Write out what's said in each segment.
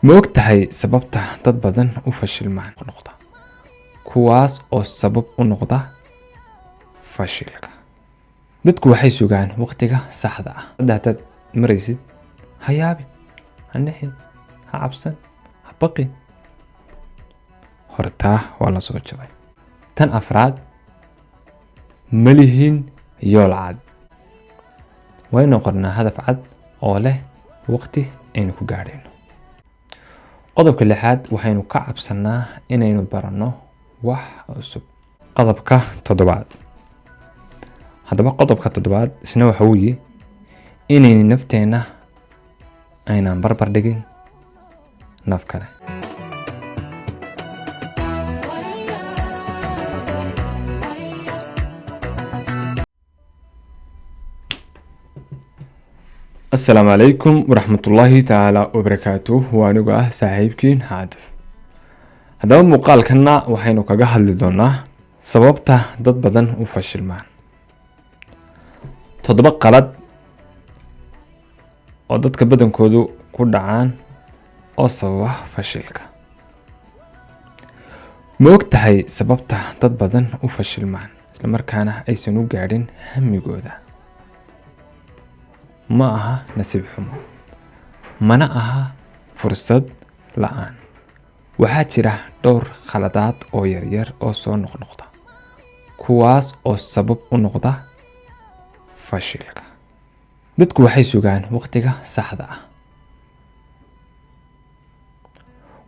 Ma ogtahay sababta dad badan u fashilmaan noqda kuwaas oo sabab u noqda fashilka? Dadku waxay sugaan waqtiga saxda ah. Haddaad maraysid, ha yaabin, ha nixin, ha cabsan, ha baqin. Hortaa waa la soo jabay. Tan afraad, ma lihin yool cad. Waynu qornaa hadaf cad oo leh waqti aynu ku gaadhayno. Qodobka lixaad, waxaynu ka cabsanaa inaynu baranno wax cusub. Qodobka toddobaad. Haddaba qodobka toddobaad isna waxa weeye inaynu nafteena aynaan barbar dhigin naf kale. السلام عليكم ورحمة الله تعالى وبركاته. وأنا صاحبكين عاطف. هذا مقال كنا وحين كجا هالدونا سببته ضد بدن وفشل معا. تطبق قلد وضد كبدن كودو كودعان أو سبب فشلك. موقتها سببته ضد بدن وفشل معا. لما كان أي سنو قاعدين هم يقودا. ما أها نسيب حمو mana aha fursad la'aan. Waxaa jira dhowr khaladaad oo yaryar oo soo noqnoqda kuwaas oo sabab u noqda fashilka. Dadku waxay sugaan waqtiga saxda ah.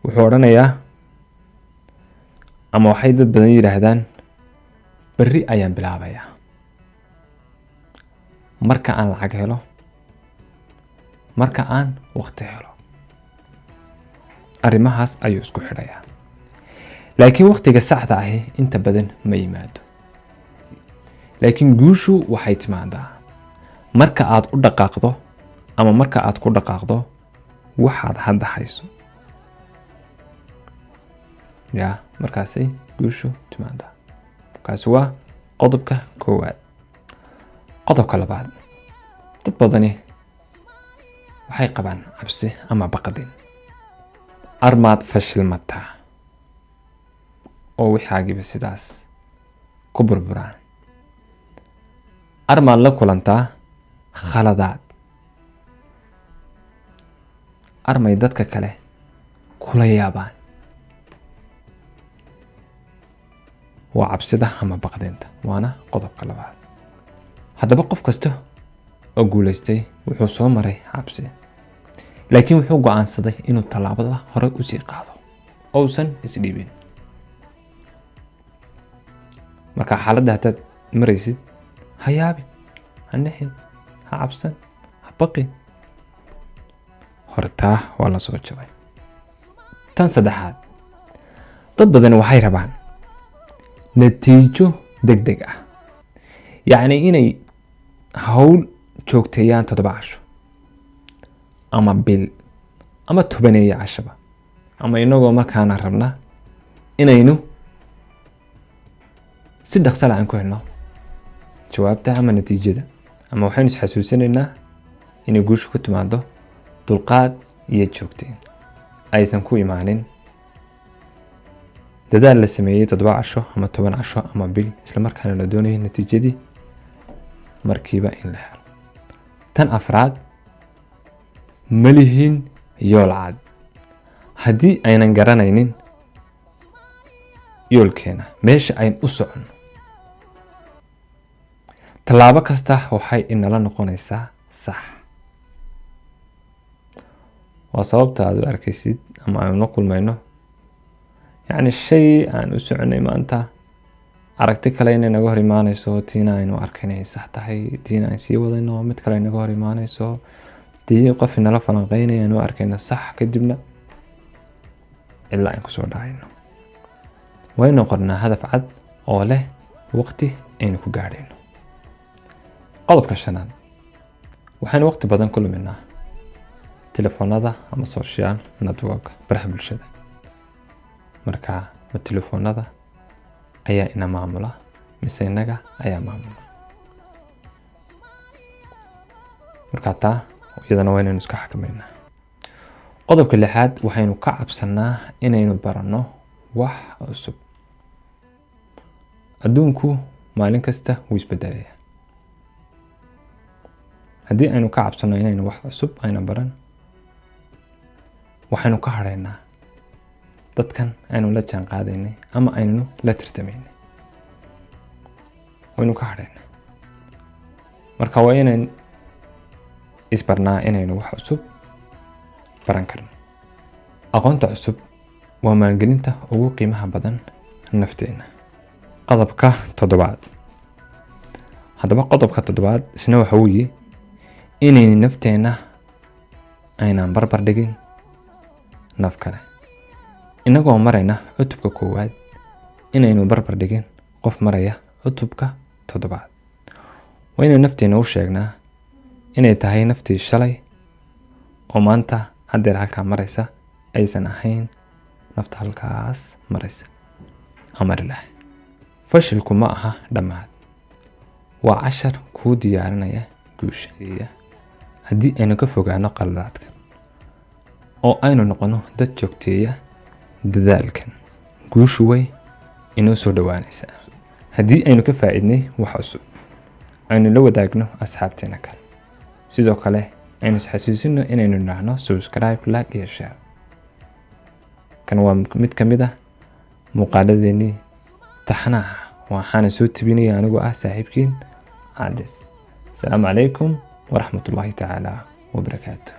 Wuxuu oranayaa ama waxay dad badan yiraahdaan berri ayaan bilaabayaa marka aan lacag helo, marka aan waqti helo. Arrimahaas ayuu isku xidhayaa. Laakiin waqtiga saxda ah inta badan ma yimaado. Laakiin guushu waxay timaadaa marka aad u dhaqaaqdo ama marka aad ku dhaqaaqdo waxaad hadda hayso. Markaasay guushu timaadaa. Kaasi waa qodobka koowaad. Qodobka labaad, dad badani waxay qabaan cabsi ama baqdin. Armaad fashilmataa oo wixaagiba sidaas ku burburaan. Armaad la kulantaa khaladaad. Armay dadka kale kula yaabaan. waa cabsida ama baqdinta. Waana qodobka labaad. Haddaba qof kasta oo guuleystay wuxuu soo maray cabsi. Laakiin wuxuu go'aansaday inuu tallaabada hore u sii qaado oo uusan isdhiibin. Marka xaaladda haddaad maraysid, ha yaabin, ha nixin, ha cabsan, ha baqin. Hortaa waa la soo jabay. Tan saddexaad, dad badan waxay rabaan natiijo degdeg ah. Yacni inay hawl joogteeyaan 7 casho ama bil ama 10 cashaba, ama inagoo markaana rabna inaynu si dhaqso la'aan ku helno jawaabta ama natiijada. Ama waxaynu isxasuusinaynaa inay guushu ku timaado dulqaad iyo joogteyn, aysan ku imaanin dadaal la sameeyay 7 casho ama 10 casho ama bil, isla markaana la doonayo natiijadii markiiba in la helo. Tan afraad, ma lihin yool cad. Haddii aynan garanaynin yoolkeena, meesha aynu u socono, tallaabo kasta waxay inala noqonaysaa sax. waa sababta aad u arkaysid ama aynu la kulmayno yacni shay aan u soconay maanta aragti kale inay naga hor imaanayso, tiina aynu arkaynay sax tahay, tiina aan sii wadayno mid kale naga hor imaanayso, tii qof inala falanqeynaya aynu arkayna sax, kadibna ilaa aan kusoo dhacayno. waynu qornaa hadaf cad oo leh waqti aynu ku gaadhayno. qodobka shanaad, waxaynu waqti badan ku luminaa telefoonada ama social network, baraha bulshada. Marka ma telefoonada ayaa ina maamula mise inaga ayaa maamula? Marka taa iyadana waynaynu iska xakameynaa. qodobka lixaad waxaynu ka cabsanaa inaynu baranno wax cusub. adduunku maalin kasta wuu isbedelayaa. haddii aynu ka cabsano inaynu wax cusub ayna baran, waxaynu ka hadhaynaa dadkan aynu la jaan qaadaynay ama aynu la tartamaynay. waynu ka hadhaynaa. marka waa inaynu isbarnaa inaynu wax cusub baran karno. aqoonta cusub waa maalgelinta ugu qiimaha badan nafteena. qodobka 7. haddaba qodobka 7 isna waxa uu yahay inaynu nafteena aynaan barbar dhigin naf kale. inagoo marayna cutubka 1 inaynu barbar dhigin qof maraya cutubka 7. waa inaynu nafteena u sheegnaa inay tahay naftii shalay oo maanta haddeer halkaa maraysa aysan ahayn nafta halkaas maraysa. amar ilaah. fashilku ma aha dhammaad, waa cashar kuu diyaarinaya guusha. haddii aynu ka fogaano qaladaadka oo aynu noqono dad joogteeya dadaalkan, guushu way inoo soo dhawaanaysaa. haddii aynu ka faa'iidnay wax cusub, aynu la wadaagno asxaabteena kale. sidoo kale aynu isxasuusino inaynu nidhaahno subscribe, like iyo share. kan waa mid ka mid ah muuqaaladeennii taxanaha. waxaana soo tebinaya anigoo ah saaxiibkiin Caadif. asalaamu calaykum waraxmatullaahi tacaala wabarakaatuh.